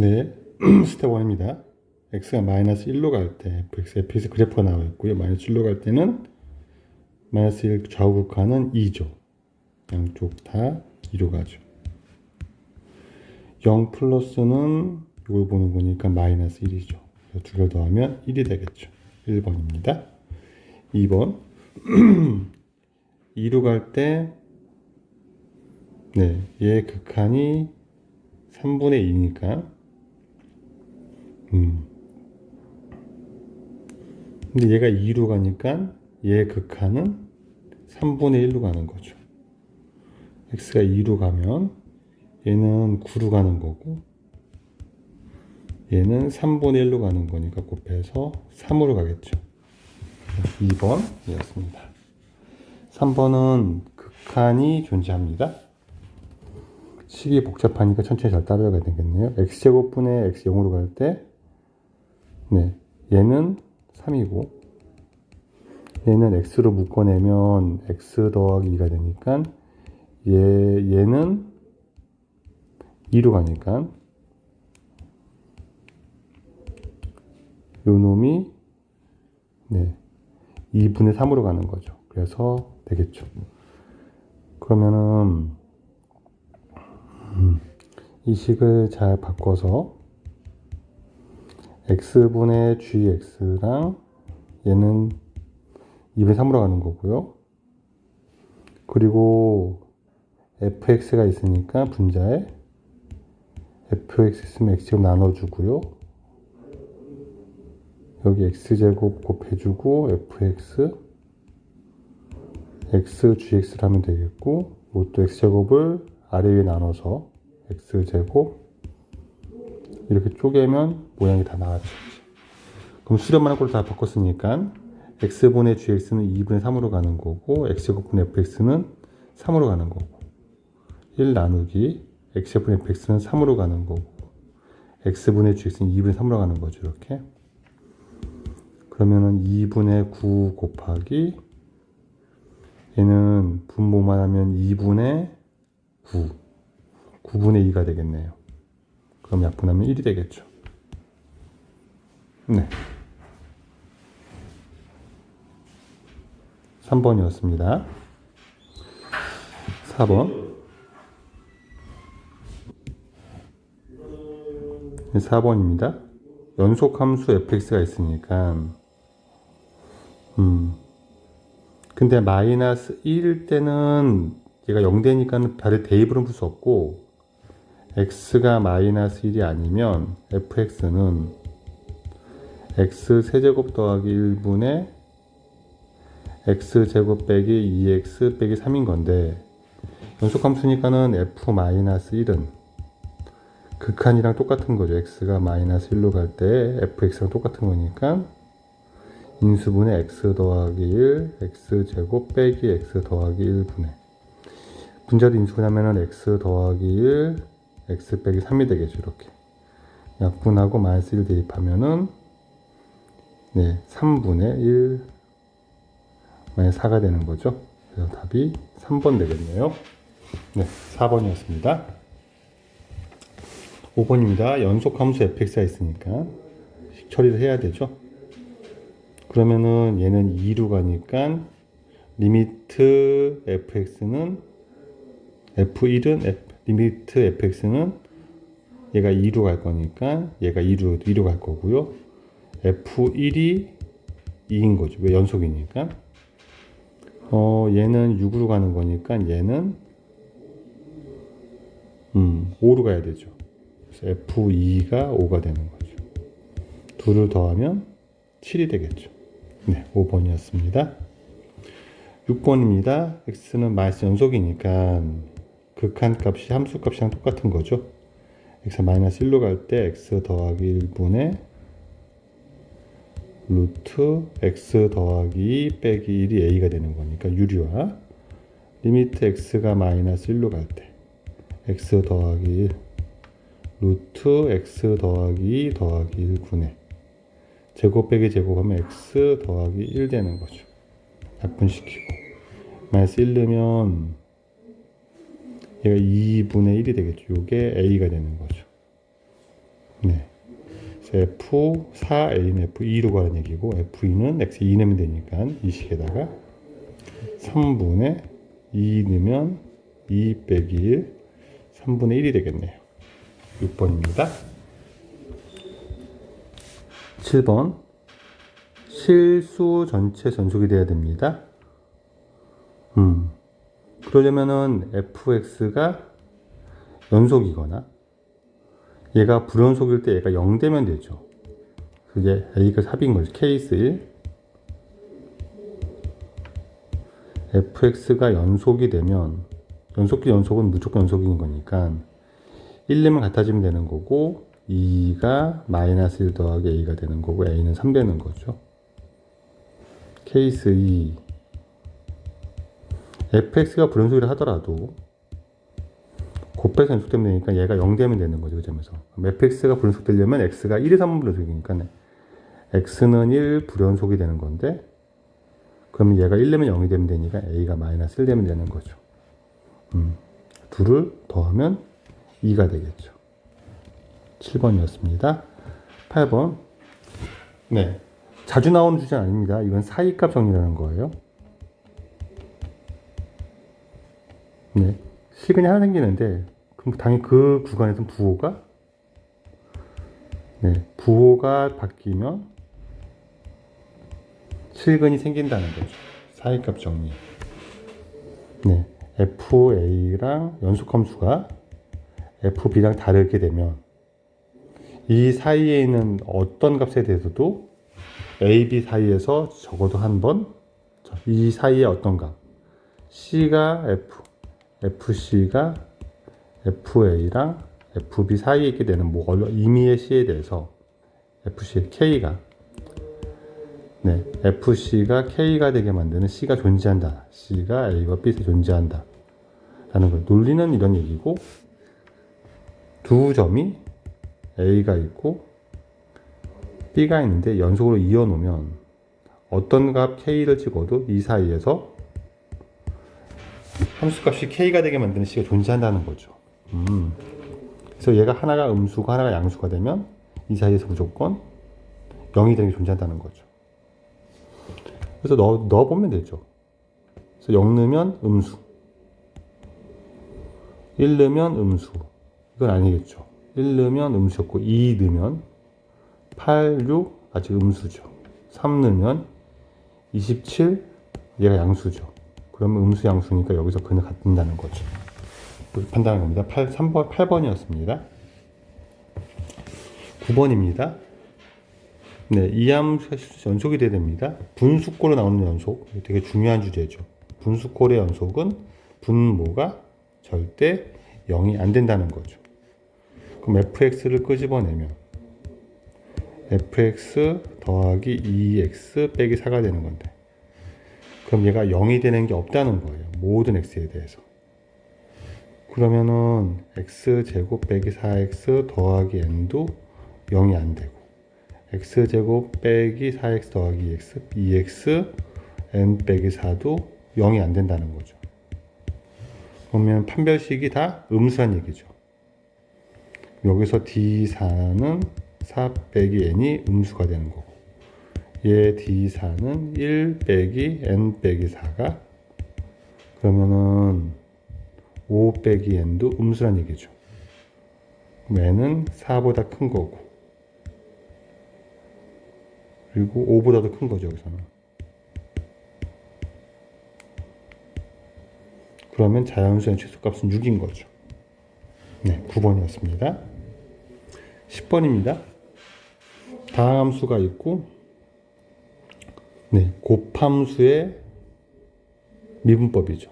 네, 스텝 1입니다. x가 마이너스 1로 갈 때 fx 그래프가 나와 있고요. 마이너스 1로 갈 때는 마이너스 1 좌우 극한은 2죠. 양쪽 다 2로 가죠. 0 플러스는 이걸 보는 거니까 마이너스 1이죠. 두 개를 더하면 1이 되겠죠. 1번입니다. 2번 2로 갈 때 네, 얘 극한이 3분의 2니까 근데 얘가 2로 가니까 얘 극한은 3분의 1로 가는 거죠. x가 2로 가면 얘는 9로 가는 거고 얘는 3분의 1로 가는 거니까 곱해서 3으로 가겠죠. 2번이었습니다. 3번은 극한이 존재합니다. 식이 복잡하니까 천천히 잘 따라가야 되겠네요. x제곱분의 x 0으로 갈 때 네, 얘는 3이고 얘는 x로 묶어내면 x 더하기 2가 되니까 얘는 2로 가니까 요 놈이 네, 2분의 3으로 가는 거죠. 그래서 되겠죠. 그러면은 이 식을 잘 바꿔서 x분의 gx랑 얘는 2분의 3으로 가는 거고요. 그리고 fx가 있으니까 분자에 fx 있으면 x제곱 나눠주고요. 여기 x제곱 곱해주고 fx x gx를 하면 되겠고 이것도 x제곱을 아래 위에 나눠서 x제곱 이렇게 쪼개면 모양이 다 나왔죠. 그럼 수렴만 꼴로 다 바꿨으니까 x분의 gx는 2분의 3으로 가는 거고 x제곱분의 fx는 3으로 가는 거고 1 나누기 x제곱분의 fx는 3으로 가는 거고 x분의 gx는 2분의 3으로 가는 거죠. 이렇게 그러면은 2분의 9 곱하기 얘는 분모만 하면 2분의 9 9분의 2가 되겠네요. 그럼 약분하면 1이 되겠죠. 네. 3번이었습니다. 4번. 4번입니다. 연속함수 fx가 있으니까 근데 마이너스 1일 때는 얘가 0되니까 다른 대입으로는 풀 수 없고 x가 마이너스 1이 아니면 fx는 x 세제곱 더하기 1분의 x제곱 빼기 2x 빼기 3인 건데 연속함수니까는 f 마이너스 1은 극한이랑 똑같은 거죠. x가 마이너스 1로 갈 때 fx랑 똑같은 거니까 인수분의 x 더하기 1 x제곱 빼기 x 더하기 1분의 분자도 인수분하면은 x 더하기 1 x 빼기 3이 되겠죠. 이렇게 약분하고 마이너스 1 대입하면은 네, 3분의 1 마이너스 4가 되는 거죠. 그래서 답이 3번 되겠네요. 네, 4번이었습니다. 5번입니다. 연속함수 fx가 있으니까 처리를 해야 되죠. 그러면은 얘는 2로 가니까 리미트 fx는 f1은 리미트 fx는 얘가 2로 갈 거니까 얘가 2로 갈 거고요. f1이 2인 거죠. 왜 연속이니까. 얘는 6으로 가는 거니까 얘는 5로 가야 되죠. 그래서 f2가 5가 되는 거죠. 2를 더하면 7이 되겠죠. 네, 5번이었습니다. 6번입니다. x는 마이너스 연속이니까 극한 값이 함수 값이랑 똑같은 거죠. x가 마이너스 1로 갈 때 x 더하기 1분의 루트 x 더하기 2 빼기 1이 a가 되는 거니까 유리화 리미트 x가 마이너스 1로 갈 때 x 더하기 1 루트 x 더하기 2 더하기 1 분의 제곱 빼기 제곱하면 x 더하기 1 되는 거죠. 약분시키고 마이너스 1 넣으면 얘가 2분의 1이 되겠죠. 이게 a가 되는 거죠. F4A는 F2로 가는 얘기고 F2는 X2 내면 되니까 이 식에다가 3분의 2 넣으면 2 빼기 1 3분의 1이 되겠네요. 6번입니다. 7번 실수 전체 전속이 돼야 됩니다. 그러려면은 fx가 연속이거나 얘가 불연속일 때 얘가 0 되면 되죠. 그게 a가 합인 거죠. 케이스 1 fx가 연속이 되면 연속은 무조건 연속인 거니까 1, 2면 같아지면 되는 거고 2가 마이너스 1 더하기 a가 되는 거고 a는 3 되는 거죠. 케이스 2 fx가 불연속이라 하더라도 곱해서 연속되면 되니까 얘가 0 되면 되는 거죠. 그 점에서 fx가 불연속되려면 x가 1의 3분 불연속이니까 x는 1 불연속이 되는 건데 그러면 얘가 1 내면 0이 되면 되니까 a가 마이너스 1 되면 되는 거죠. 둘을 더하면 2가 되겠죠. 7번이었습니다. 8번. 네. 자주 나오는 주제는 아닙니다. 이건 사이값 정리라는 거예요. 네. 시근이 하나 생기는데, 그럼 당연히 그 구간에서 부호가 바뀌면 실근이 생긴다는 거죠. 사이값 정리. 네. FA랑 연속함수가 FB랑 다르게 되면 이 사이에 있는 어떤 값에 대해서도 A, B 사이에서 적어도 한 번 이 사이에 어떤 값 C가 F, FC가 FA랑 FB 사이에 있게 되는 뭐 임의의 C에 대해서 FC, K가 FC가 K가 되게 만드는 C가 존재한다. C가 A와 B에 존재한다. 라는 거예요. 논리는 이런 얘기고 두 점이 A가 있고 B가 있는데 연속으로 이어 놓으면 어떤 값 K를 찍어도 이 사이에서 함수값이 K가 되게 만드는 C가 존재한다는 거죠. 그래서 얘가 하나가 음수고 하나가 양수가 되면 이 사이에서 무조건 0이 되는 게 존재한다는 거죠. 그래서 넣어보면 되죠. 그래서 0 넣으면 음수, 1 넣으면 음수. 이건 아니겠죠. 1 넣으면 음수였고 2 넣으면 8, 6 아직 음수죠. 3 넣으면 27 얘가 양수죠. 그러면 음수 양수니까 여기서 그냥 같는다는 거죠. 판단한 겁니다. 8번이었습니다. 9번입니다. 네, 이 함수가 연속이 돼야 됩니다. 분수꼴로 나오는 연속, 되게 중요한 주제죠. 분수꼴의 연속은 분모가 절대 0이 안 된다는 거죠. 그럼 fx를 끄집어내면 fx 더하기 2x 빼기 4가 되는 건데 그럼 얘가 0이 되는 게 없다는 거예요. 모든 x에 대해서. 그러면은 x제곱 빼기 4x 더하기 n도 0이 안 되고 x제곱 빼기 4x 더하기 2x n 빼기 4도 0이 안 된다는 거죠. 그러면 판별식이 다 음수란 얘기죠. 여기서 D4는 4 빼기 n이 음수가 되는 거고 얘 D4는 1 빼기 n 빼기 4가 그러면은 5 빼기 n도 음수란 얘기죠. 그럼 n은 4보다 큰 거고 그리고 5보다도 큰 거죠. 여기서는. 그러면 자연수의 최소값은 6인 거죠. 네, 9번이었습니다. 10번입니다. 다항함수가 있고 곱함수의 미분법이죠.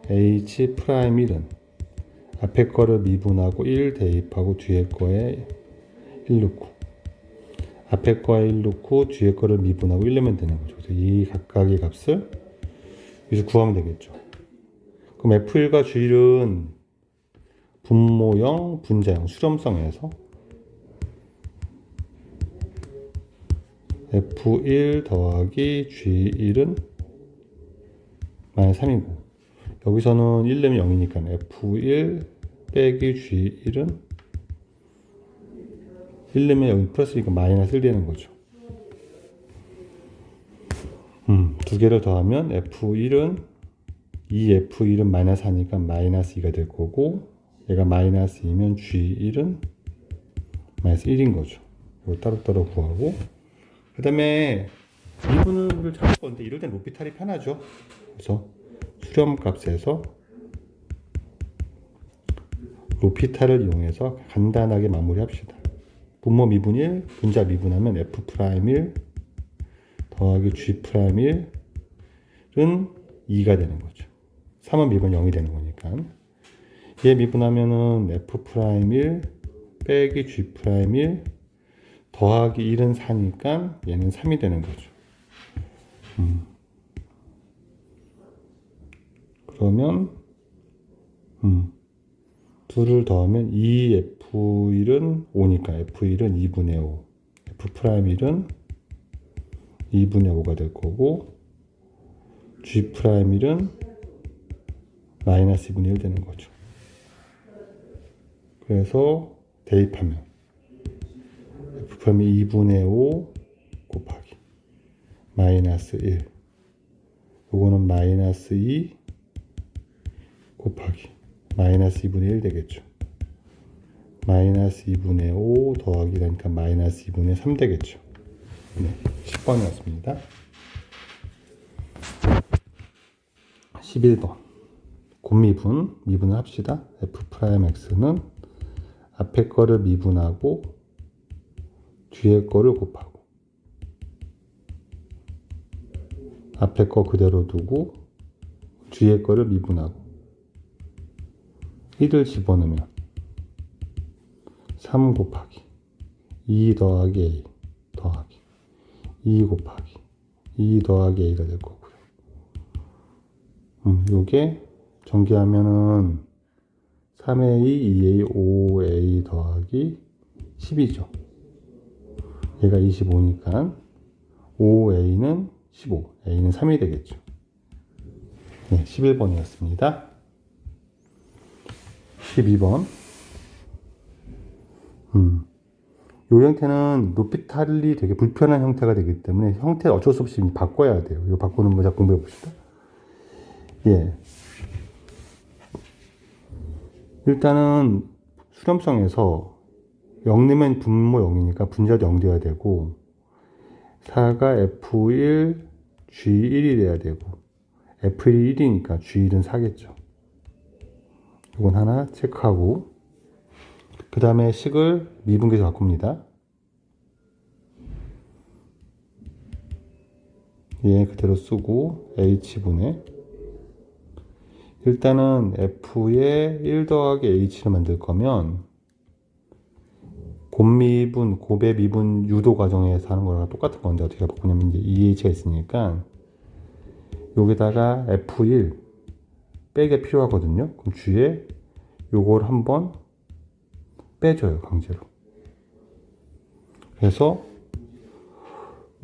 H'1은 앞에 거를 미분하고 1 대입하고 뒤에 거에 1 넣고 앞에 거에 1 넣고 뒤에 거를 미분하고 1 넣으면 되는 거죠. 그래서 이 각각의 값을 여기서 구하면 되겠죠. 그럼 F1과 G1은 분모형, 분자형, 수렴성에서 F1 더하기 G1은 마이너스 3이고 여기서는 1 넣으면 0이니까 F1 빼기 G1은 1 넣으면 여기 플러스니까 마이너스 1 되는 거죠. 두 개를 더하면 F1은 2F1은 마이너스 4니까 마이너스 2가 될 거고, 얘가 마이너스 2면 G1은 마이너스 1인 거죠. 이거 따로따로 구하고, 그 다음에 미분을 찾을 건데 이럴 땐 로피탈이 편하죠. 그래서 수렴값에서 로피탈을 이용해서 간단하게 마무리합시다. 분모 미분 1, 분자 미분하면 F'1 더하기 G'1은 2가 되는 거죠. 3은 미분 0이 되는 거니까. 얘 미분하면은 F'1 빼기 G'1 더하기 1은 4니까 얘는 3이 되는 거죠. 그러면 둘을 더하면 2F1은 5니까 F1은 2분의 5, F'1은 2분의 5가 될 거고, G'1은 마이너스 2분의 1 되는 거죠. 그래서 대입하면 F'이 2분의 5 곱하기 마이너스 1, 요거는 마이너스 2 곱하기 마이너스 2분의 1 되겠죠. 마이너스 2분의 5 더하기라니까 마이너스 2분의 3 되겠죠. 네, 10번이었습니다. 11번 곱미분을 합시다. F'X는 앞에 거를 미분하고 뒤에 거를 곱하고, 앞에 거 그대로 두고 뒤에 거를 미분하고 1을 집어넣으면 3 곱하기 2 더하기 A 더하기 2 곱하기 2 더하기 A가 될 거고요. 요게 전개하면은 3A, 2A, 5A 더하기 10이죠. 얘가 25니까 5A는 15, A는 3이 되겠죠. 네, 11번이었습니다. 12번. 요 형태는 로피탈이 되게 불편한 형태가 되기 때문에 형태를 어쩔 수 없이 바꿔야 돼요. 이거 바꾸는 거 자 공부해 봅시다. 예. 일단은 수렴성에서 0 넣으면 분모 0이니까 분자도 0 돼야 되고, 4가 F1, G1이 돼야 되고, F1이 1이니까 G1은 4겠죠. 이건 하나 체크하고, 그 다음에 식을 미분계에서 바꿉니다. 얘 그대로 쓰고 H분의, 일단은 F에 1 더하기 H를 만들 거면 곱미분, 곱의 미분 유도 과정에서 하는 거랑 똑같은 건데 어떻게 바꾸냐면 이제 EH가 있으니까 여기다가 F1 빼기가 필요하거든요. 그럼 뒤에 요걸 한번 빼줘요, 강제로. 그래서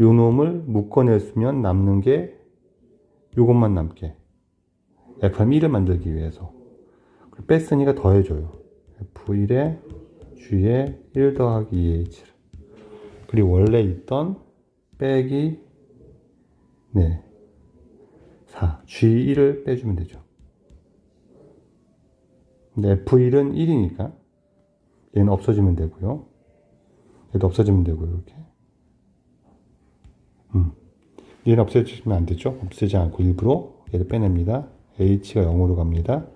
요 놈을 묶어냈으면 남는 게 요것만 남게. F1을 만들기 위해서. 뺐으니까 더해줘요. F1에 G에 1 더하기 2H를. 그리고 원래 있던 빼기 4. G1을 빼주면 되죠. 근데 F1은 1이니까 얘는 없어지면 되고요. 얘도 없어지면 되고요. 이렇게. 얘는 없애주시면 안 되죠. 없애지 않고 일부러 얘를 빼냅니다. H가 0으로 갑니다.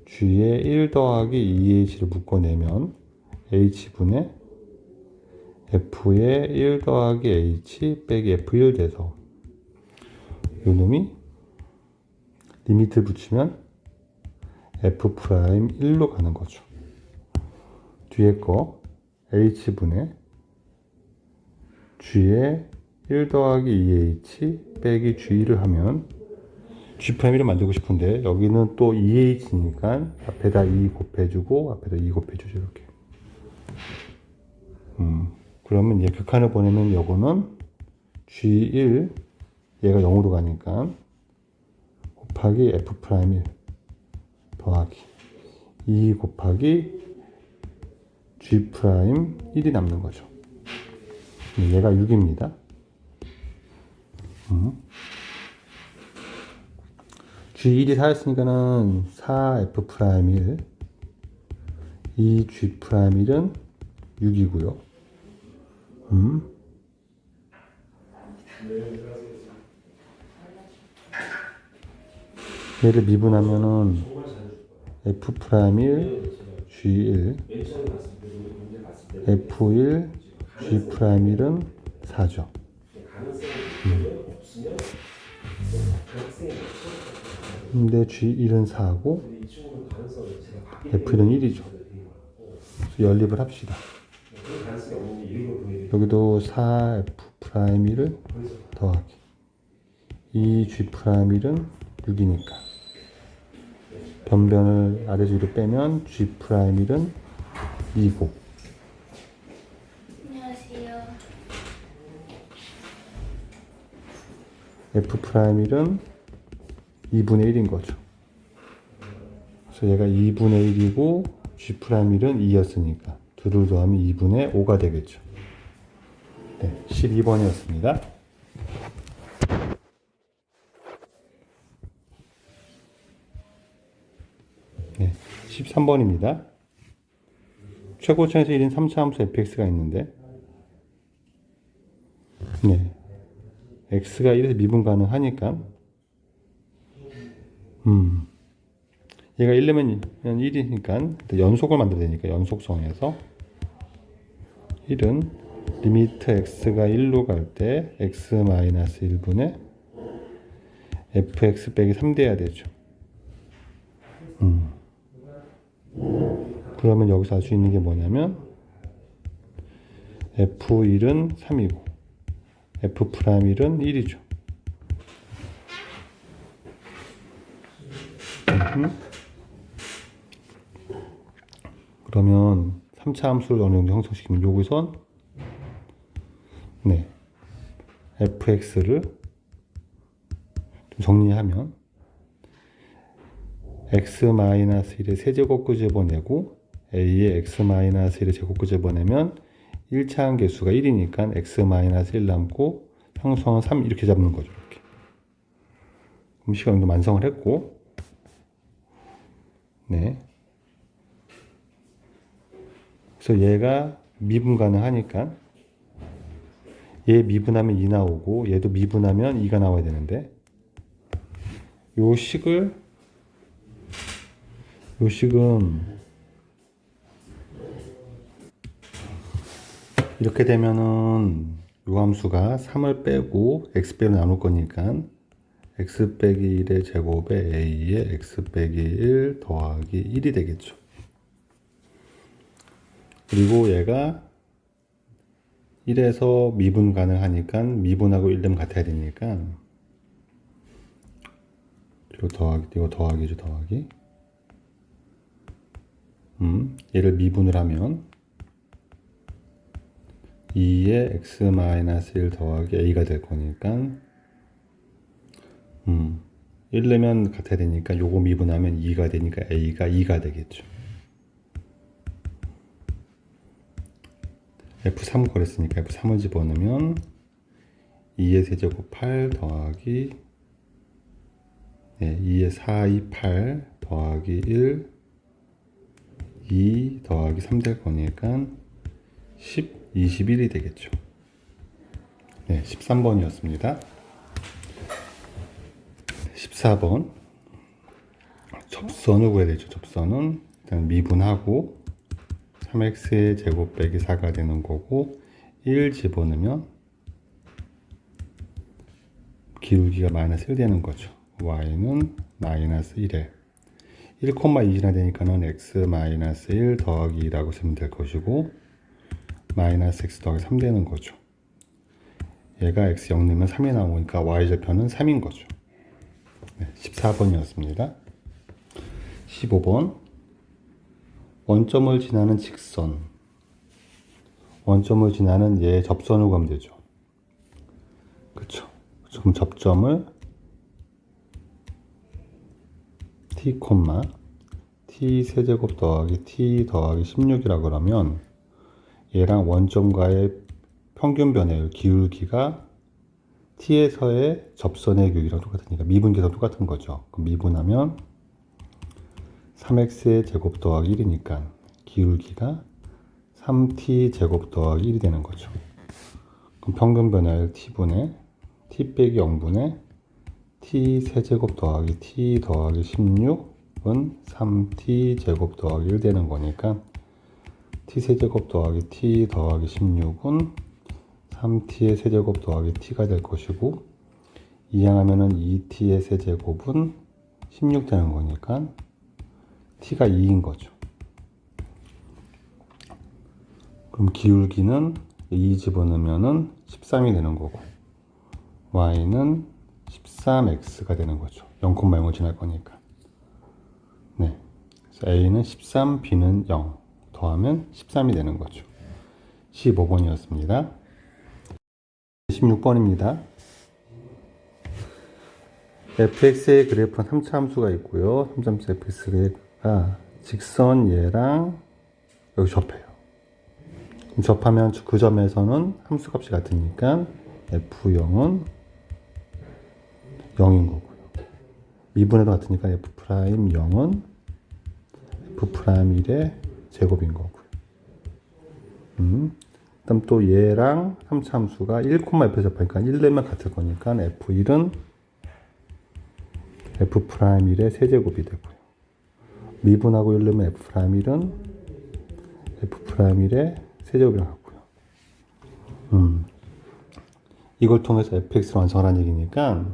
G에 1 더하기 2H를 묶어내면 H분의 F에 1 더하기 H 빼기 F1 돼서 요 놈이 리미트를 붙이면 F'1로 가는 거죠. 뒤에 거 H분의 G에 1 더하기 2H 빼기 G를 하면 G'1을 만들고 싶은데 여기는 또 2H니까 앞에다 2 곱해주고 앞에다 2 곱해주죠. 이렇게. 그러면 얘 극한을 보내면 요거는 G1 얘가 0으로 가니까 곱하기 F'1 더하기 2 곱하기 G'1이 남는 거죠. 얘가 6입니다. G1이 4였으니까는 4F'1 이 G'1은 6이고요. 얘를 미분하면은 F'1 G1 F1 G'1은 4죠. 근데 G1은 4고 F1은 1이죠. 연립을 합시다. 여기도 4F'1을 더하기 이 G'1은 6이니까 변변을 아래쪽으로 빼면 G'1은 2고 안녕하세요. F'1은 2분의 1인 거죠. 그래서 얘가 2분의 1이고 G'1은 2였으니까 둘을 더하면 2분의 5가 되겠죠. 네, 12번이었습니다. 네, 13번입니다. 최고점에서 1인 3차 함수 fx가 있는데 네, x가 1에서 미분 가능하니까 얘가 1내면 1이니까 연속을 만들어야 되니까 연속성에서 1은 리미트 x가 1로 갈 때 x-1분의 fx 빼기 3 돼야 되죠. 그러면 여기서 알 수 있는 게 뭐냐면 f1은 3이고 f'1은 1이죠. 그러면 3차 함수를 어느 정도 형성시키면 여기선 네, fx를 좀 정리하면 x-1의 세제곱 끄집어내고 a의 x-1의 제곱 끄집어내면 1차 함계수가 1이니까 x-1 남고 상수항은 3 이렇게 잡는 거죠. 이렇게. 그럼 시간도 완성을 했고 네. 그래서 얘가 미분 가능하니까 얘 미분하면 2 나오고 얘도 미분하면 2가 나와야 되는데 요 식은 이렇게 되면은 요 함수가 3을 빼고 x 빼로 나눌 거니까 x 빼기 1의 제곱에 a의 x 빼기 1 더하기 1이 되겠죠. 그리고 얘가 1에서 미분 가능하니까 미분하고 1름 같아야 되니까 이거 더하기죠. 더하기 얘를 미분을 하면 2의 x-1 더하기 a가 될 거니까 1 내면 같아야 되니까 요거 미분하면 2가 되니까 a가 2가 되겠죠. F3 그랬으니까 F3을 집어넣으면 2의 세제곱 8 더하기 2의 4, 2, 8 더하기 1 2 더하기 3 될 거니까 10, 21이 되겠죠. 네, 13번이었습니다. 14번 접선을 구해야 되죠. 접선은 일단 미분하고 3x의 제곱 빼기 4가 되는 거고 1 집어넣으면 기울기가 마이너스 1 되는 거죠. y는 마이너스 1에 1,2나 되니까는 x-1 더하기 2라고 쓰면 될 것이고 마이너스 x 더하기 3 되는 거죠. 얘가 x 0 넣으면 3이 나오니까 y좌표는 3인 거죠. 네, 14번이었습니다. 15번 원점을 지나는 직선 원점을 지나는 얘 접선을 구하면 되죠. 그쵸. 그럼 접점을 t, t 세제곱 더하기 t 더하기 16이라고 그러면 얘랑 원점과의 평균 변화율 기울기가 t에서의 접선의 교육이랑 똑같으니까 미분계산 똑같은 거죠. 그럼 미분하면 3x의 제곱 더하기 1이니까 기울기가 3t 제곱 더하기 1이 되는 거죠. 그럼 평균 변화율 t분의 t 빼기 0분의 t 세제곱 더하기 t 더하기 16은 3t 제곱 더하기 1 되는 거니까 t 세제곱 더하기 t 더하기 16은 3t의 세제곱 더하기 t가 될 것이고 이항하면은 2t의 세제곱은 16 되는 거니까 t가 2인 거죠. 그럼 기울기는 2 집어넣으면은 13이 되는 거고 y는 13x가 되는 거죠. 0,0을 지날 거니까. 네. 그래서 a는 13, b는 0 더하면 13이 되는 거죠. 15번이었습니다. 16번입니다. fx의 그래프는 3차 함수가 있고요. 3차함수 fx가 직선 얘랑 여기 접해요. 그럼 접하면 그 점에서는 함수값이 같으니까 f0은 0인 거고요. 미분해도 같으니까 f'0은 f'1의 제곱인 거고요. 그다음 또 얘랑 3차 함수가 1,f에 접하니까 1 넣으면 같을 거니까 f1은 f'1의 세제곱이 되고요. 미분하고 1 넣으면 f'1은 f'1의 세제곱이랑 같고요. 이걸 통해서 fx를 완성하라는 얘기니까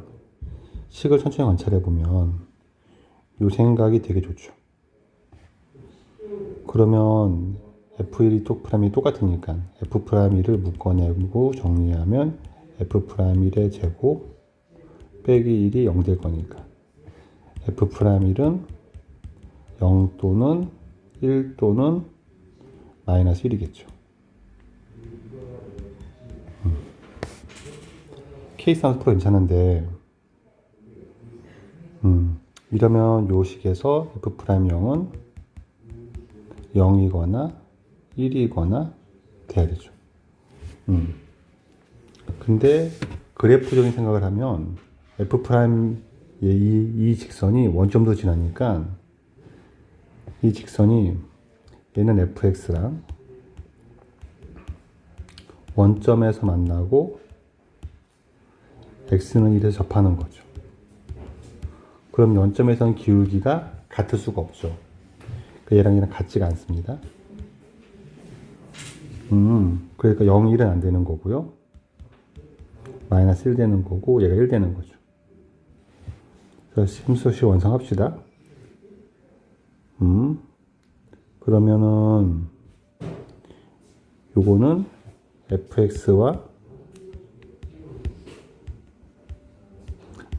식을 천천히 관찰해 보면 이 생각이 되게 좋죠. 그러면 f1이 프라임이 똑같으니까 f'1을 묶어내고 정리하면 f'1의 제곱 빼기 1이 0 될 거니까 f'1은 0 또는 1 또는 마이너스 1이겠죠. 케이스 함수 풀어 괜찮은데 이러면 요 식에서 f'0은 0이거나 1이거나 돼야 되죠. 근데 그래프적인 생각을 하면 f''의 이 직선이 원점도 지나니까 이 직선이 얘는 fx랑 원점에서 만나고 x는 1에서 접하는 거죠. 그럼 원점에서는 기울기가 같을 수가 없죠. 얘랑 얘랑 같지가 않습니다. 그러니까 0, 1은 안 되는 거고요. 마이너스 1 되는 거고 얘가 1 되는 거죠. 그래서 함수식 완성합시다. 그러면은 요거는 fx와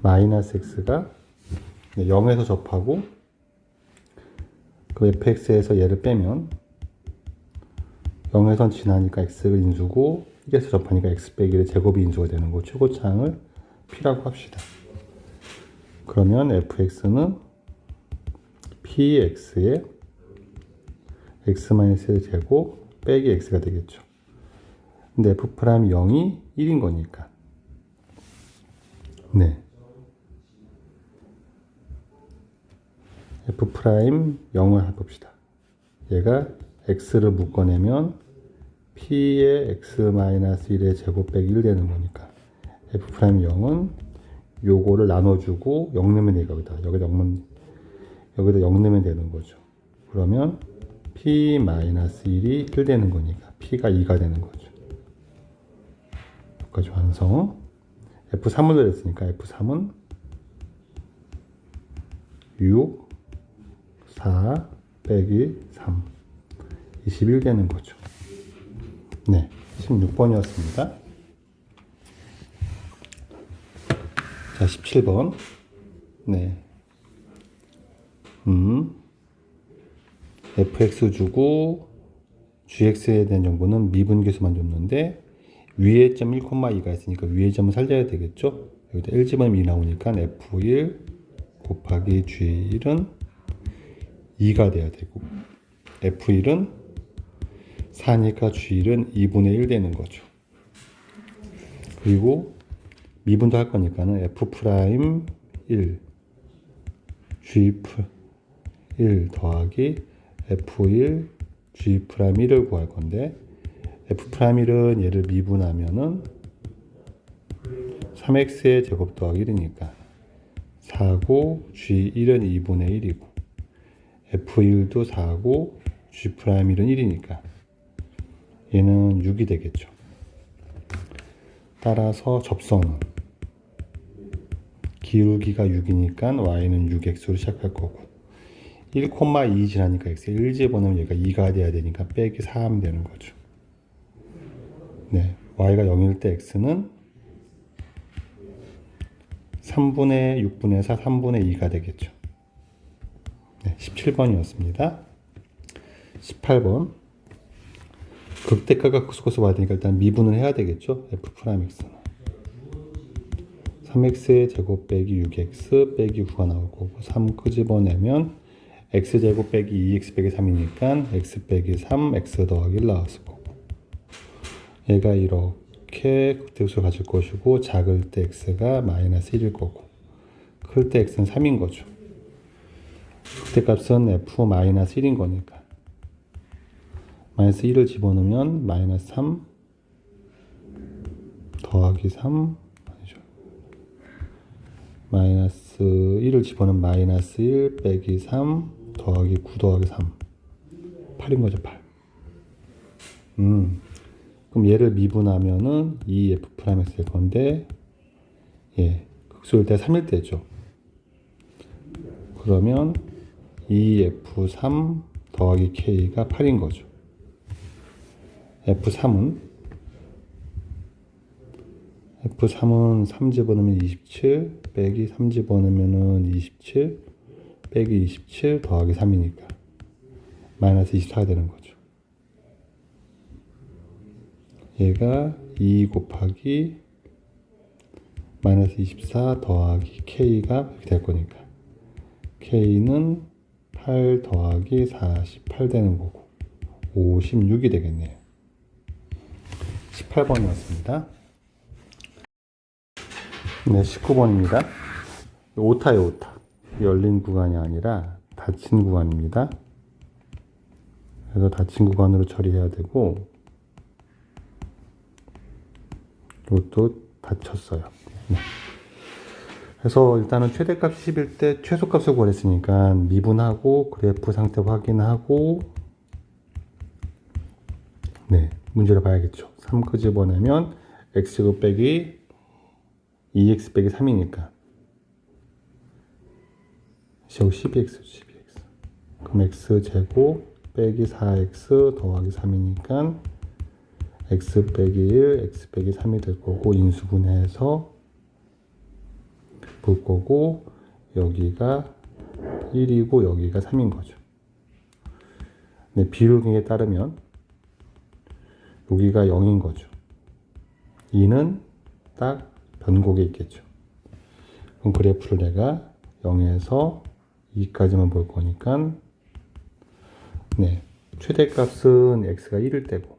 마이너스 x가 0에서 접하고 그 fx에서 얘를 빼면 0에선 지나니까 x를 인수고 1에서 접하니까 x 빼기 1의 제곱이 인수가 되는 거 최고차항을 p라고 합시다. 그러면 fx는 px의 x-1의 제곱 빼기 x가 되겠죠. 근데 f'0이 1인 거니까 네. f'0을 해봅시다. 얘가 x를 묶어내면 p의 x-1의 제곱 빼기 1 되는 거니까 f'0은 요거를 나눠주고 0 넣으면 되니까 여기다 0 넣으면 되는 거죠. 그러면 p-1이 1 되는 거니까 p가 2가 되는 거죠. 여기까지 완성. f3을 넣었으니까 f3은 6 4 빼기 3 21 되는 거죠. 네, 16번이었습니다. 자, 17번. 네. fx 주고 gx에 대한 정보는 미분계수만 줬는데 위에 점 1,2가 있으니까 위에 점을 살려야 되겠죠. 여기다 1 집으면 2 나오니까 f1 곱하기 g1은 2가 돼야 되고 f1은 4니까 g1은 2분의 1 되는 거죠. 그리고 미분도 할 거니까는 f 프라임 1 g 1 더하기 f1 g 프라임 1을 구할 건데 f 프라임 1은 얘를 미분하면은 3x의 제곱 더하기 1이니까 4고 g1은 2분의 1이고 f1도 4고 g 프라임 1은 1이니까 얘는 6이 되겠죠. 따라서 접선은 기울기가 6이니까 y는 6x로 시작할 거고 1,2 지나니까 x에 1 집어넣으면 얘가 2가 돼야 되니까 빼기 4 하면 되는 거죠. 네, y가 0일 때 x는 3분의 6분의 4, 3분의 2가 되겠죠. 네, 17번이었습니다. 18번. 극대가가 극소값을 봐야 되니까 일단 미분을 해야 되겠죠. f 프라임 x는 3x의 제곱 빼기 6x 빼기 9가 나올 거고 3 끄집어내면 x제곱 빼기 2x 빼기 3이니까 x 빼기 3 x 더하기 1 나왔을 거고 얘가 이렇게 극대수를 가질 것이고 작을 때 x가 마이너스 1일 거고 클 때 x는 3인 거죠. 극대값은 f 마이너스 1인 거니까 마이너스 1을 집어넣으면 마이너스 3 더하기 3 아니죠. 마이너스 1을 집어넣으면 마이너스 1 빼기 3 더하기 9 더하기 3 8인 거죠. 8. 그럼 얘를 미분하면은 2f 프라임 x 될 건데 예, 극소일 때 3일 때죠. 그러면 2f3 더하기 k가 8인 거죠. f3은 3 집어넣으면 27 빼기 3 집어넣으면 27 빼기 27 더하기 3이니까 마이너스 24가 되는 거죠. 얘가 2 곱하기 마이너스 24 더하기 k가 이렇게 될 거니까 k는 8 더하기 48 되는 거고 56이 되겠네요. 18번이었습니다. 네, 19번입니다. 오타예요, 오타. 열린 구간이 아니라 닫힌 구간입니다. 그래서 닫힌 구간으로 처리해야 되고 이것도 닫혔어요. 네. 그래서 일단은 최대값 10일 때 최소값을 구했으니까 미분하고 그래프 상태 확인하고 네, 문제를 봐야겠죠. 3 끄집어내면 x제곱 빼기 2x 빼기 3이니까 12x 12x 그럼 x제곱 빼기 4x 더하기 3이니까 x 빼기 1 x 빼기 3이 될 거고 인수분해해서 볼 거고 여기가 1이고 여기가 3인 거죠. 네, 비율에 따르면 여기가 0인 거죠. 2는 딱 변곡에 있겠죠. 그럼 그래프를 내가 0에서 2까지만 볼 거니까 네, 최대값은 x가 1일 때고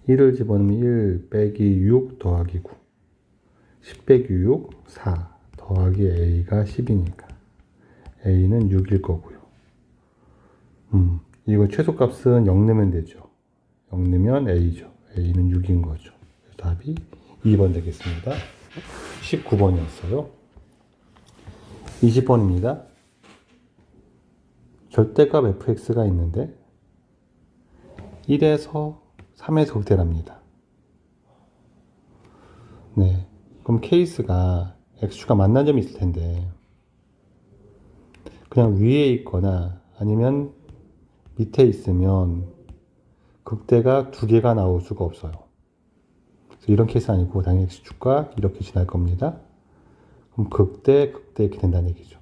1을 집어넣으면 1 빼기 6 더하기 9 10 빼기 6 4 더하기 a가 10이니까 a는 6일 거고요. 이거 최소값은 0 넣으면 되죠. 0 넣으면 a죠. a는 6인 거죠. 답이 2번 되겠습니다. 19번이었어요. 20번입니다. 절대값 fx가 있는데 1에서 3에서 극대랍니다. 네, 그럼 케이스가 x축과 만난 점이 있을 텐데 그냥 위에 있거나 아니면 밑에 있으면 극대가 두 개가 나올 수가 없어요. 그래서 이런 케이스 아니고 당연히 x축과 이렇게 지날 겁니다. 그럼 극대, 극대 이렇게 된다는 얘기죠.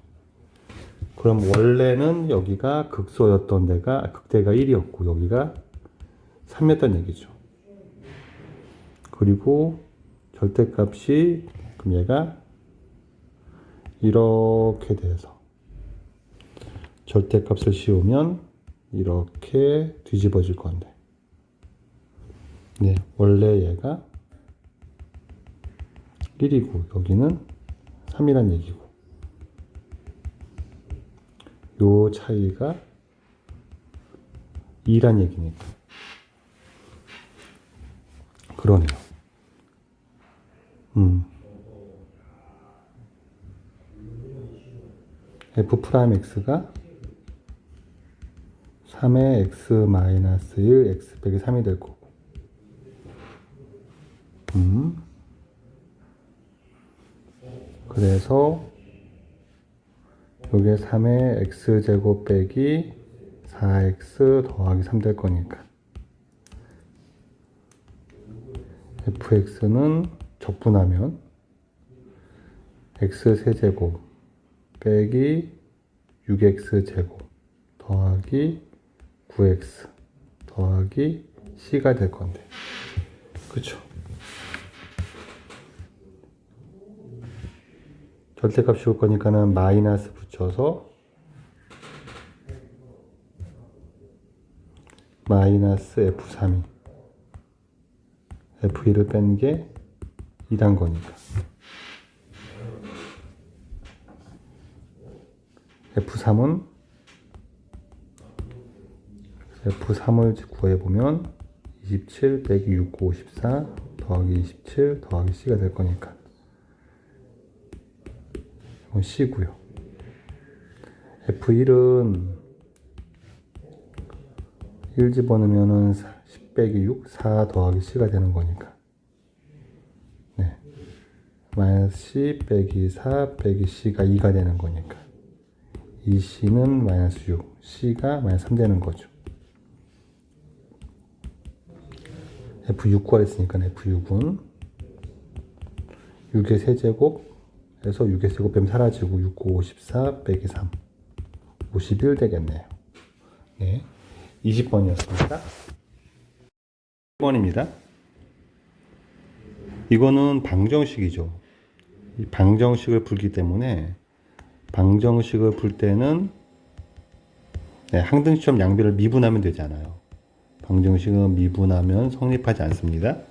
그럼 원래는 여기가 극소였던 데가 극대가 1이었고 여기가 3이었던 얘기죠. 그리고 절대값이 그럼 얘가 이렇게 돼서 절대값을 씌우면 이렇게 뒤집어질 건데 네, 원래 얘가 1이고 여기는 3이란 얘기고 요 차이가 2란 얘기니까 그러네요. f'x가 3의 x-1 x 빼기 3이 될 거고 그래서 요게 3의 x제곱 빼기 4x 더하기 3 될 거니까 fx는 적분하면 x세제곱 빼기 6x제곱 더하기 9x 더하기 c가 될 건데 그쵸? 절대값 씌울 거니까는 마이너스 붙여서 마이너스 f3이 f1을 뺀 게 2란 거니까 F3을 구해보면 27 빼기 6, 54 더하기 27 더하기 C가 될 거니까 이건 C고요. F1은 1 집어넣으면 10 빼기 6, 4 더하기 C가 되는 거니까 네. 마이너스 C 빼기 4 빼기 C가 2가 되는 거니까 이 C는 마이너스 6, C가 마이너스 3 되는 거죠. F6 구하랬으니까 F6은 6의 세제곱에서 6의 세제곱 빼면 사라지고 6, 9, 54 빼기 3 51 되겠네요. 네, 20번이었습니다. 1번입니다. 이거는 방정식이죠. 이 방정식을 풀기 때문에 방정식을 풀 때는 네, 항등식처럼 양변을 미분하면 되잖아요. 방정식은 미분하면 성립하지 않습니다.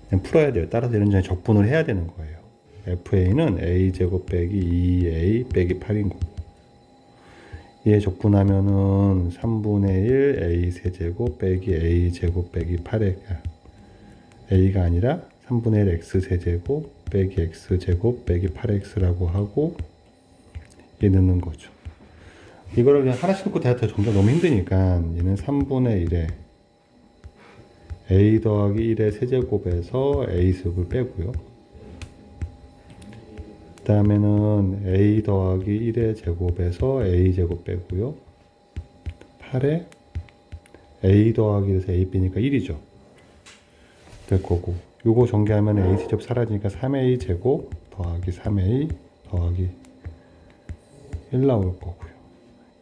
그냥 풀어야 돼요. 따라서 이런 점에 적분을 해야 되는 거예요. FA는 A제곱 빼기 2A 빼기 8인 거고 얘 적분하면은 3분의 1 A 세제곱 빼기 A 제곱 빼기 8의 A가 아니라 3분의 1 X 세제곱 빼기 X 제곱 빼기 8X라고 하고 얘 넣는 거죠. 이거를 그냥 하나씩 넣고 대하다 점점 너무 힘드니까 얘는 3분의 1에 A 더하기 1의 세제곱에서 A 습을 빼고요. 그 다음에는 A 더하기 1의 제곱에서 A 제곱 빼고요. 8에 A 더하기 1에서 A 빼니까 1이죠. 될 거고 요거 전개하면 A 세제곱 사라지니까 3A 제곱 더하기 3A 더하기 1 나올 거고요.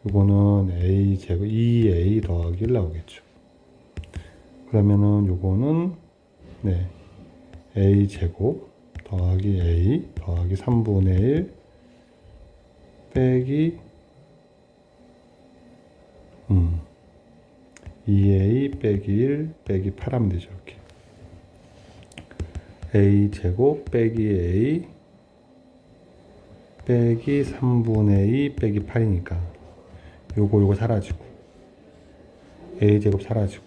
요거는 A 제곱 2A 더하기 1 나오겠죠. 그러면은 요거는 네 A 제곱 더하기 A 더하기 3분의 1 빼기 2A 빼기 1 빼기 8 하면 되죠. 이렇게 A 제곱 빼기 A 빼기 3분의 2 빼기 8이니까 요거 사라지고 A 제곱 사라지고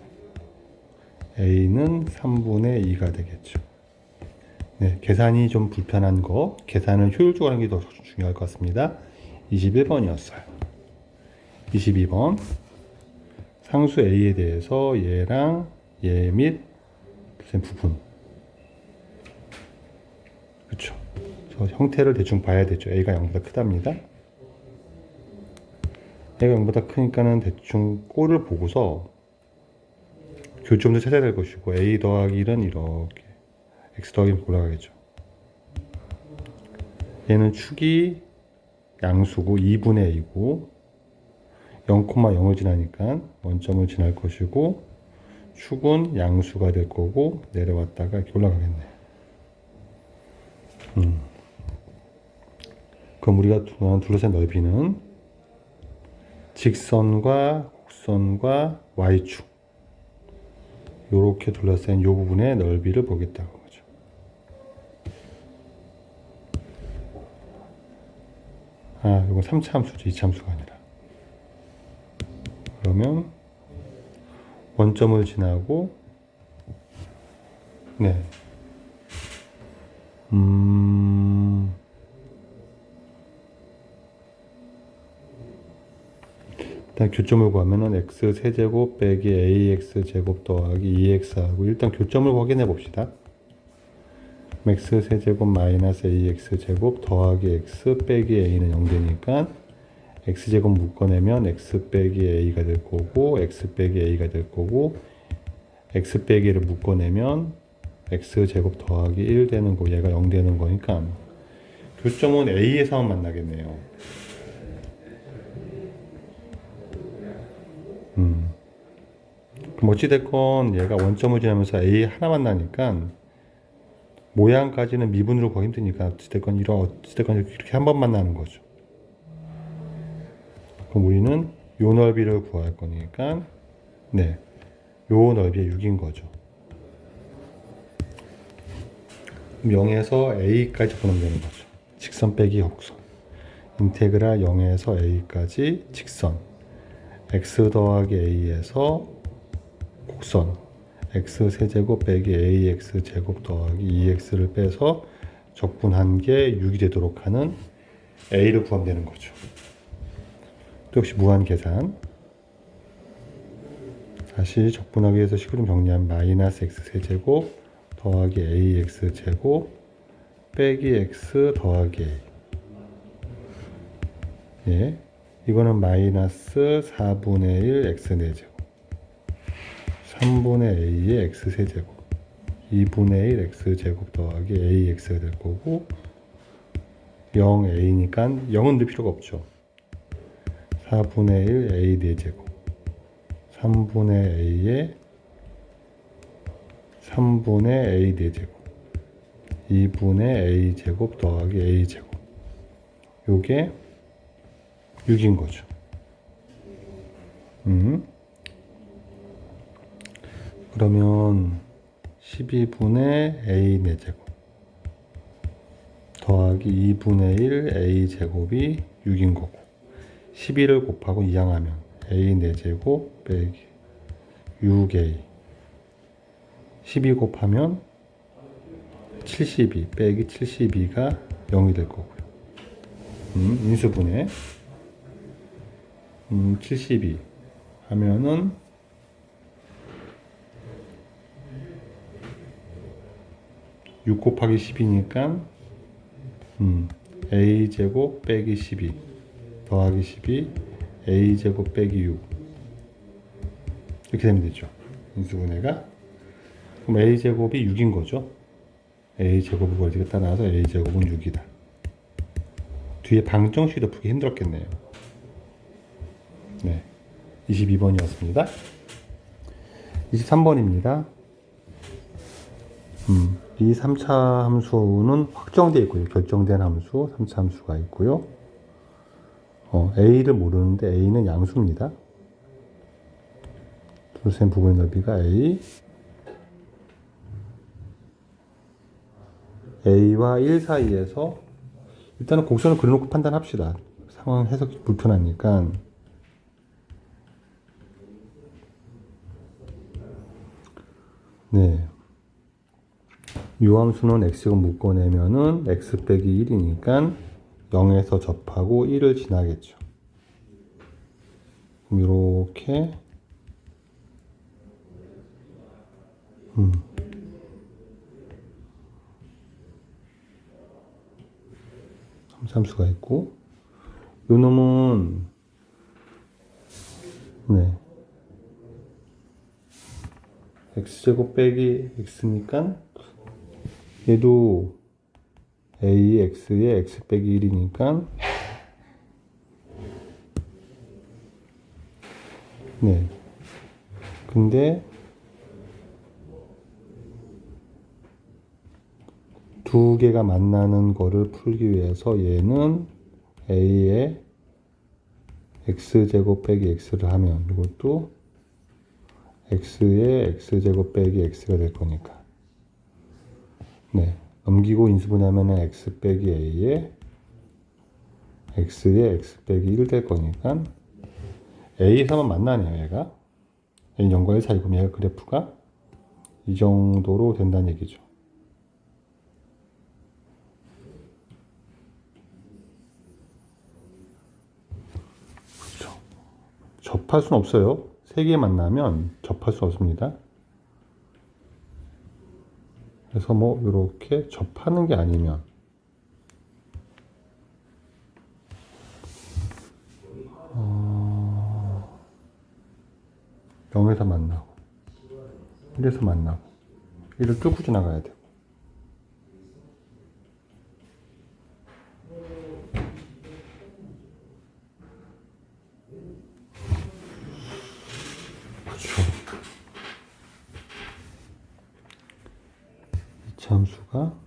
A는 3분의 2가 되겠죠. 네, 계산이 좀 불편한 거 계산을 효율적으로 하는 게 더 중요할 것 같습니다. 21번이었어요. 22번 상수 A에 대해서 얘랑 얘 및 부분 그쵸. 그래서 형태를 대충 봐야 되죠. A가 0보다 크답니다. A가 0보다 크니까는 대충 꼴을 보고서 교점도 찾아야 될 것이고 A 더하기 1은 이렇게 X 더하기 1 올라가겠죠. 얘는 축이 양수고 2분의 A고 0,0을 지나니까 원점을 지날 것이고 축은 양수가 될 거고 내려왔다가 이렇게 올라가겠네. 그럼 우리가 둘러싼 넓이는 직선과 곡선과 Y축 요렇게 둘러싼 요 부분의 넓이를 보겠다고 하죠. 이건 3차 함수죠. 2차 함수가 아니라. 그러면 원점을 지나고 네. 일단 교점을 구하면은 x 세제곱 빼기 ax 제곱 더하기 2x하고 일단 교점을 확인해 봅시다. x 세제곱 마이너스 ax 제곱 더하기 x 빼기 a는 0되니까 x제곱 묶어내면 x 빼기 a가 될 거고 x 빼기 a가 될 거고 x 빼기를 묶어내면 x제곱 더하기 1 되는 거 얘가 0 되는 거니까 교점은 a에서만 만나겠네요. 그럼 어찌됐건 얘가 원점을 지나면서 a 하나만 나니까 모양까지는 미분으로 구하기 힘드니까 어찌됐건 이렇게 한 번만 나는 거죠. 그럼 우리는 요 넓이를 구할 거니까 네, 요 넓이의 6인 거죠. 그럼 0에서 a까지 보면 되는 거죠. 직선 빼기 곡선. 인테그랄 0에서 a까지 직선. x 더하기 a에서 곡선. x 세제곱 빼기 ax 제곱 더하기 2x를 빼서 적분한 게 6이 되도록 하는 a를 구하면 되는 거죠. 또 역시 무한 계산. 다시 적분하기 위해서 식으로 정리하면 마이너스 x 세제곱 더하기 ax 제곱 빼기 x 더하기 a. 예, 이거는 마이너스 4분의 1 x 4제곱 3분의 a의 x 세제곱 2분의 1 x 제곱 더하기 ax가 될 거고 0a니까 0은 넣을 필요가 없죠. 4분의 1 a 4제곱 3분의 a의 3분의 a 4제곱 2분의 a 제곱 더하기 a 제곱 요게 6인 거죠. 그러면 12분의 a 4제곱 더하기 2분의 1 a 제곱이 6인 거고 12를 곱하고 이항하면 a 4제곱 빼기 6a 12 곱하면 72 빼기 72가 0이 될 거고요. 인수분해 72 하면은 6 곱하기 10이니까 a제곱 빼기 12 더하기 12 a제곱 빼기 6 이렇게 되면 되죠. 인수분해가. 그럼 a제곱이 6인 거죠. a제곱을 구하기에 따라서 a제곱은 6이다. 뒤에 방정식도 풀기 힘들었겠네요. 네, 22번이었습니다. 23번입니다. 이 3차 함수는 확정되어 있고요. 결정된 함수, 3차 함수가 있고요. a를 모르는데 a는 양수입니다. 둘셈 부분의 넓이가 a와 1 사이에서 일단은 곡선을 그려놓고 판단합시다. 상황 해석이 불편하니까. 네. 요 함수는 x가 묶어내면은 x 빼기 1이니까 0에서 접하고 1을 지나겠죠. 그럼 이렇게 함수가 있고 요 놈은 네 x제곱 빼기 x니까 얘도 ax의 x 빼기 1이니까 네 근데 두 개가 만나는 거를 풀기 위해서 얘는 a의 x제곱 빼기 x를 하면 이것도 x의 x제곱 빼기 x가 될 거니까 네 넘기고 인수분해하면 x 빼기 a의 x에 x 빼기 1 될 거니까 a에서만 만나네요. 얘가 n 0과 1 사이. 그럼 얘가 그래프가 이 정도로 된다는 얘기죠. 그렇죠. 접할 수는 없어요. 세 개 만나면 접할 수 없습니다. 그래서 뭐 이렇게 접하는 게 아니면 0에서 만나고 1에서 만나고 1을 뚫고 지나가야 돼요. 그렇죠. 이 함수가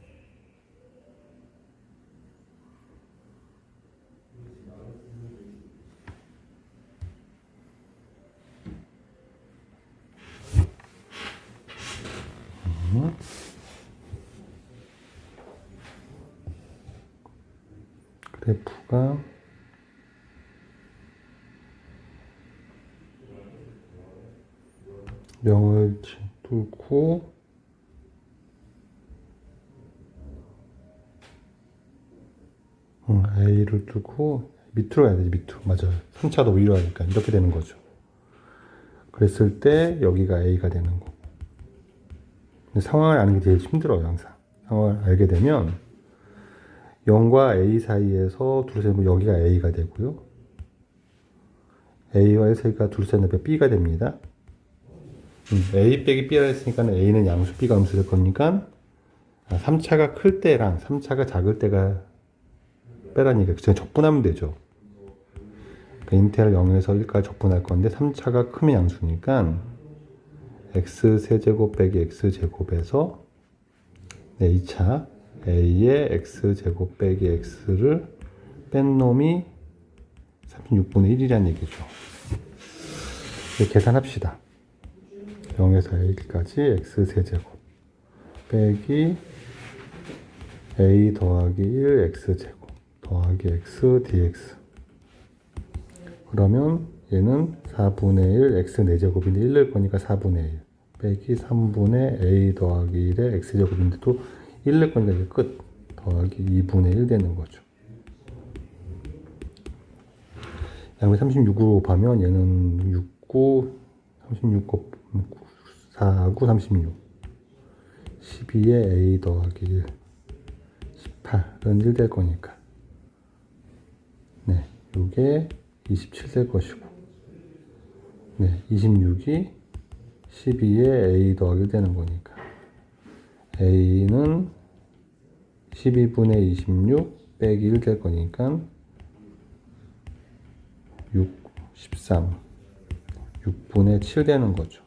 그래프가 0을 뚫고 A를 뚫고 밑으로 가야 되지. 밑으로. 맞아요. 3차도 위로 하니까 이렇게 되는 거죠. 그랬을 때 여기가 A가 되는 거고. 근데 상황을 아는 게 제일 힘들어요. 항상 상황을 알게 되면 0과 A 사이에서 둘셋 뭐 여기가 A가 되고요. A와 1세가 둘셋 넷에 B가 됩니다. A 빼기 B라 했으니까 A는 양수, B가 음수 될 거니까 3차가 클 때랑 3차가 작을 때가 빼라는 얘기가 그냥 적분하면 되죠. 그러니까 인테그랄 0에서 1까지 적분할 건데 3차가 크면 양수니까 x 세제곱 빼기 x 제곱에서 2차 a의 x 제곱 빼기 x를 뺀 놈이 36분의 1이라는 얘기죠. 계산합시다. 0에서 a까지 x 세제곱 빼기 a 더하기 1 x 제곱 더하기 x dx. 그러면 얘는 4분의 1 x 4제곱인데 1 낼 거니까 4분의 1 빼기 3분의 a 더하기 1의 x 제곱인데 또 1 낼 거니까 이제 끝. 더하기 2분의 1 되는 거죠. 양면 36으로 곱하면 얘는 6, 9, 36, 4, 9, 36 12에 a 더하기 1 18은 1 될 거니까 네, 요게 27 될 것이고 네, 26이 12에 a 더하기 1 되는 거니까 a는 12분의 26 빼기 1 될 거니까 6, 13 6분의 7 되는 거죠.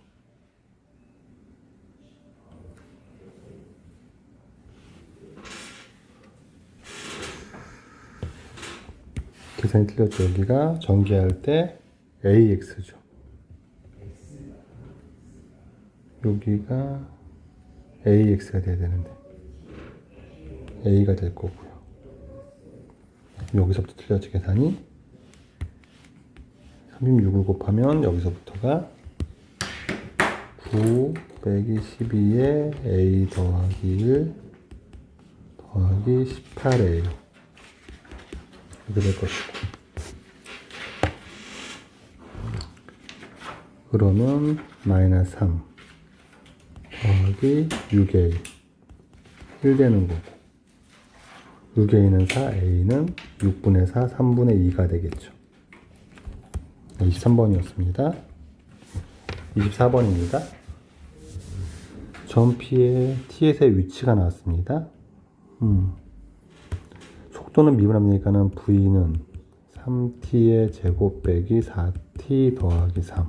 계산이 틀렸죠. 여기가 전개할 때 AX죠. 여기가 AX가 돼야 되는데 A가 될 거고요. 여기서부터 틀렸죠. 계산이 36을 곱하면 여기서부터가 9 빼기 12에 A 더하기 1 더하기 18A요. 이렇게 될 것이고 그러면 마이너스 3 더하기 6A 1 되는 거고 6A는 4, A는 6분의 4, 3분의 2가 되겠죠. 23번이었습니다. 24번입니다. 전 P의 T에서의 위치가 나왔습니다. 속도는 미분함이니까는 V는 3T의 제곱 빼기 4T 더하기 3.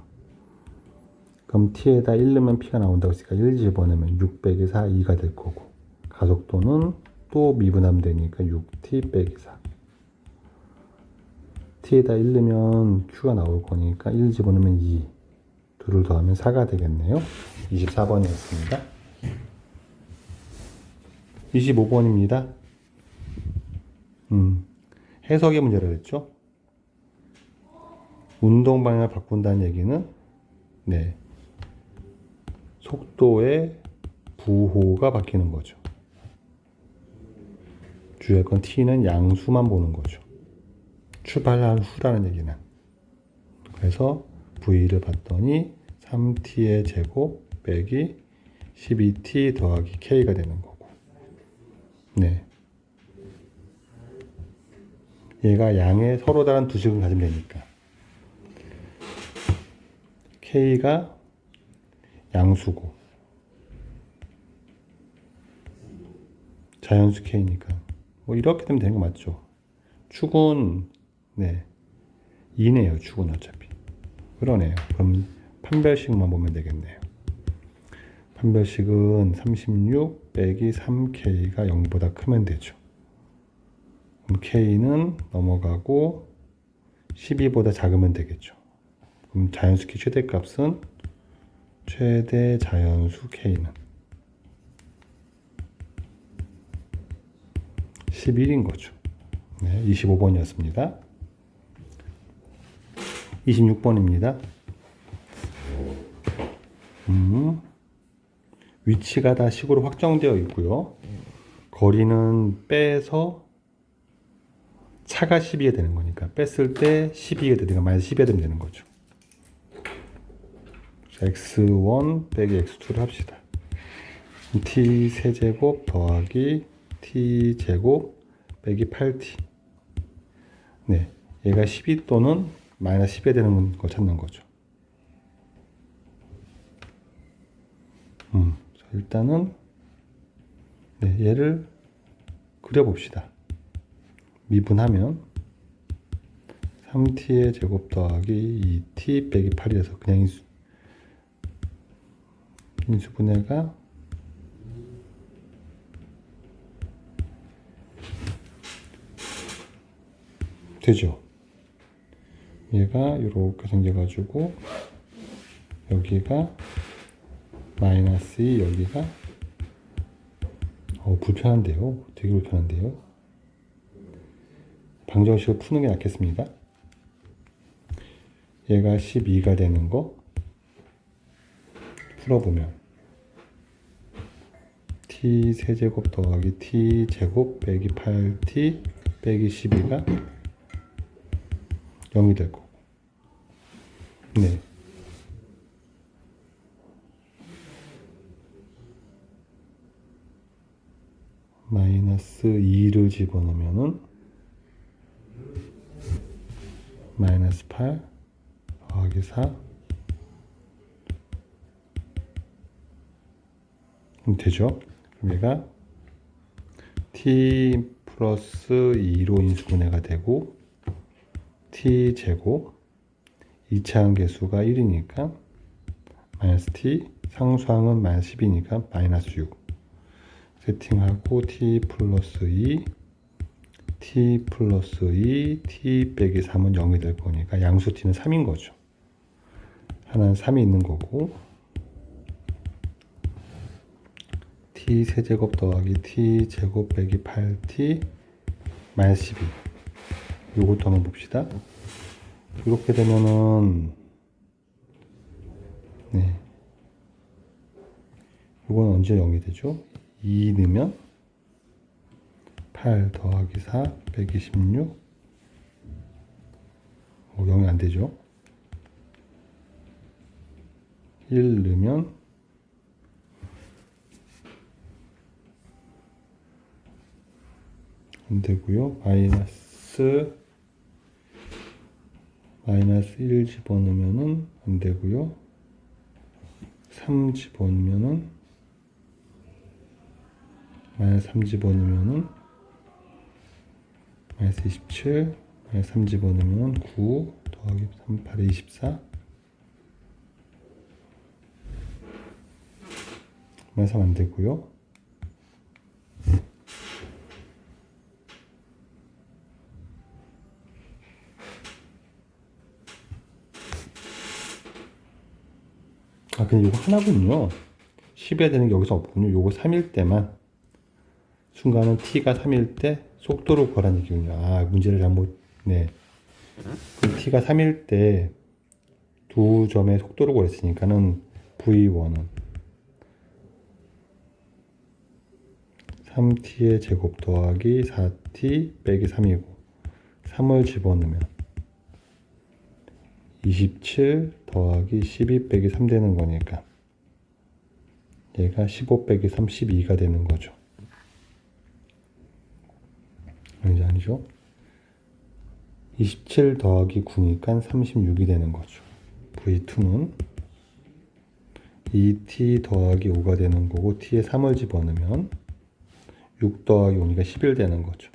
그럼 T에다 1 넣으면 P가 나온다고 했으니까 1 집어넣으면 6 빼기 4, 2가 될 거고. 가속도는 또 미분하면 되니까 6T 빼기 4. T에다 1 넣으면 Q가 나올 거니까 1 집어넣으면 2. 둘을 더하면 4가 되겠네요. 24번이었습니다. 25번입니다. 해석의 문제라 그랬죠. 운동 방향을 바꾼다는 얘기는 네, 속도의 부호가 바뀌는 거죠. 주의할 건 t는 양수만 보는 거죠. 출발한 후라는 얘기는. 그래서 v를 봤더니 3t의 제곱 빼기 12t 더하기 k가 되는 거고. 네. 얘가 양의 서로 다른 두 식을 가지면 되니까. k가 양수고 자연수 k니까 뭐 이렇게 되면 되는 거 맞죠? 축은 네 2네요. 축은 어차피 그러네요. 그럼 판별식만 보면 되겠네요. 판별식은 36 빼기 3k가 0보다 크면 되죠. 그럼 k는 넘어가고 12보다 작으면 되겠죠. 그럼 자연수 k 최대값은 최대 자연수 k는 11인 거죠. 네, 25번이었습니다. 26번입니다. 위치가 다 식으로 확정되어 있고요. 거리는 빼서 차가 12가 되는 거니까 뺐을 때 12가 되니까 마이너스 12가 되면 거죠. x1 빼기 x2를 합시다. t 세제곱 더하기 t 제곱 빼기 8t. 네, 얘가 12 또는 마이너스 10이 되는 거 찾는 거죠. 일단은 네, 얘를 그려봅시다. 미분하면 3t의 제곱 더하기 2t 빼기 8이라서 그냥 인수분해가 되죠. 얘가 이렇게 생겨가지고 여기가 마이너스 2, 여기가 불편한데요. 되게 불편한데요. 방정식을 푸는 게 낫겠습니다. 얘가 12가 되는 거 풀어보면 t 세제곱 더하기 t 제곱 빼기 8t 빼기 12가 0이 될 거고. 네. 마이너스 2를 집어넣으면은 마이너스 8 더하기 4 되죠? 그럼 얘가 t 플러스 2로 인수분해가 되고 t 제곱 2차항 개수가 1이니까 마이너스 t 상수항은 마이너스 10이니까 마이너스 6 세팅하고 t 플러스 2 t 플러스 2 t 빼기 3은 0이 될 거니까 양수 t는 3인 거죠. 하나는 3이 있는 거고 t 세제곱 더하기 t 제곱 빼기 8t 마이너스 12 요것도 한번 봅시다. 이렇게 되면은 네 이건 언제 0이 되죠? 2 넣으면 8 더하기 4 빼기 16 0이 안 되죠? 1 넣으면 안 되고요. 마이너스 1 집어넣으면은 안 되고요. 3 집어넣으면은 마이너스 3 집어넣으면은 마이너스 27 마이너스 3 집어넣으면 9 더하기 3 8에 24 마이너스 3 안 되고요. 근데 이거 하나군요. 10에 되는 게 여기서 없군요. 요거 3일 때만 순간은 t가 3일 때 속도로 구하라는 얘기군요. 아, 문제를 잘못, 네. t가 3일 때 두 점의 속도로 구했으니까는 v1은 3t의 제곱 더하기 4t 빼기 3이고 3을 집어넣으면 27 더하기 12 빼기 3 되는 거니까 얘가 15 빼기 3, 12가 되는 거죠. 아니죠? 27 더하기 9니까 36이 되는 거죠. V2는 2t 더하기 5가 되는 거고 t에 3을 집어넣으면 6 더하기 5니까 11 되는 거죠.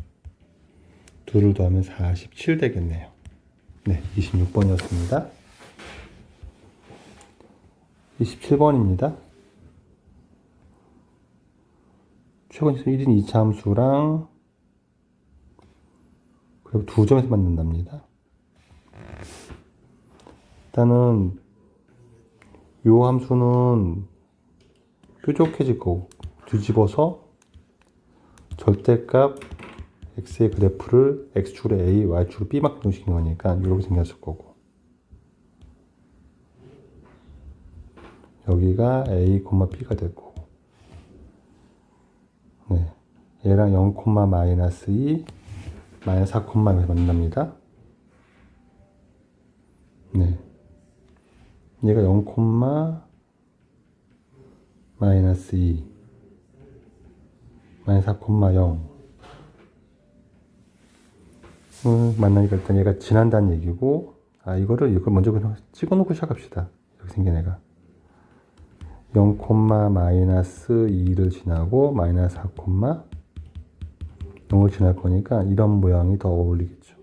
둘을 더하면 47 되겠네요. 네, 26번이었습니다. 27번입니다. 최근 1인 2차 함수랑 그리고 두 점에서 만든답니다. 일단은 요 함수는 뾰족해질 거고 뒤집어서 절대값 x의 그래프를 x축으로 a, y축으로 b만큼 이동시킨 거니까 이렇게 생겼을 거고 여기가 a, b가 될 거고 네. 얘랑 0, 마이너스 2 마이너스 4, 에서 만납니다. 네. 얘가 0, 마이너스 2 마이너스 4, 0 만나니까 일단 얘가 지난다는 얘기고 이걸 먼저 그냥 찍어놓고 시작합시다. 이렇게 생긴 애가 0, 마이너스 2를 지나고 마이너스 4, 0을 지날 거니까 이런 모양이 더 어울리겠죠.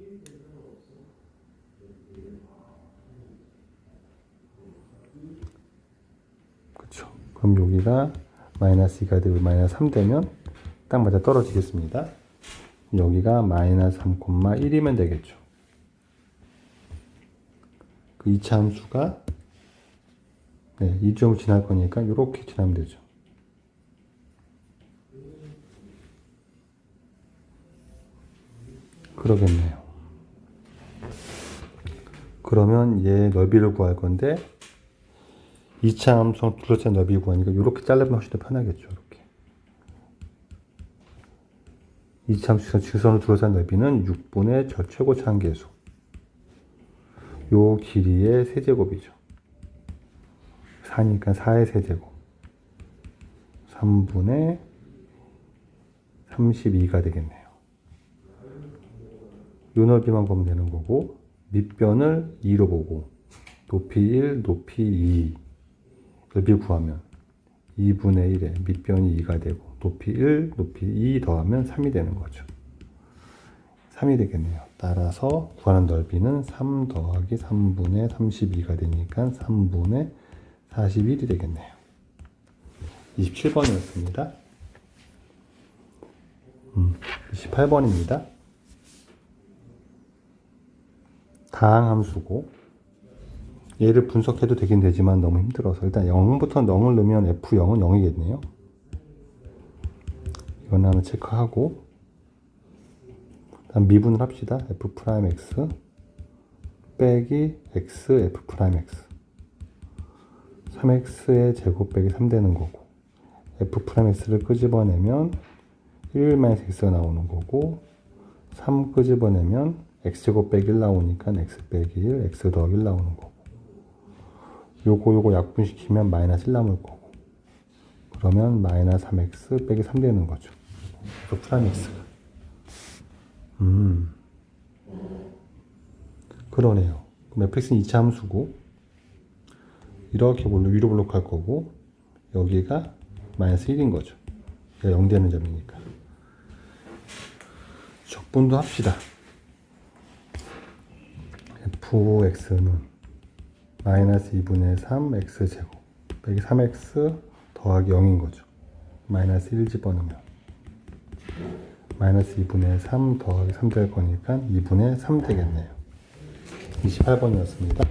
그렇죠. 그럼 여기가 마이너스 2가 되고 마이너스 3 되면 딱 맞아 떨어지겠습니다. 여기가 마이너스 3, 1이면 되겠죠. 그 2차 함수가 네, 이 점을 지날 거니까 이렇게 지나면 되죠. 그러겠네요. 그러면 얘 넓이를 구할 건데 2차 함수랑 둘러싼 넓이 구하니까 이렇게 자르면 훨씬 더 편하겠죠. 이렇게 2차 함수에서 직선을 둘러싼 넓이는 6분의 저 최고차 한계수 요 길이의 세제곱이죠. 4니까 4의 세제곱 3분의 32가 되겠네요. 요 넓이만 보면 되는 거고 밑변을 2로 보고 높이 1, 높이 2 넓이 구하면 2분의 1에 밑변이 2가 되고 높이 1, 높이 2 더하면 3이 되는 거죠. 3이 되겠네요. 따라서 구하는 넓이는 3 더하기 3분의 32가 되니까 3분의 41이 되겠네요. 27번이었습니다. 28번입니다. 다항함수고 얘를 분석해도 되긴 되지만 너무 힘들어서 일단 0부터 0을 넣으면 F0은 0이겠네요. 이건 하나 체크하고 다음 미분을 합시다. F'X 빼기 X F'X 3X의 제곱 빼기 3 되는 거고 F'X를 끄집어내면 1-X가 나오는 거고 3 끄집어내면 X제곱 빼기 1 나오니까 X 빼기 1, X 더하기 1 나오는 거고 요거 약분시키면 마이너스 1 남을 거고 그러면 마이너스 3X 빼기 3 되는 거죠. F'X가 그러네요. 그럼 fx는 2차 함수고 이렇게 위로 블록할 거고 여기가 마이너스 1인 거죠. 얘가 0 되는 점이니까. 적분도 합시다. fx는 마이너스 2분의 3 x제곱 빼기 3x 더하기 0인 거죠. 마이너스 1 집어넣으면 마이너스 2분의 3 더하기 3 될 거니까 2분의 3 되겠네요. 28번이었습니다.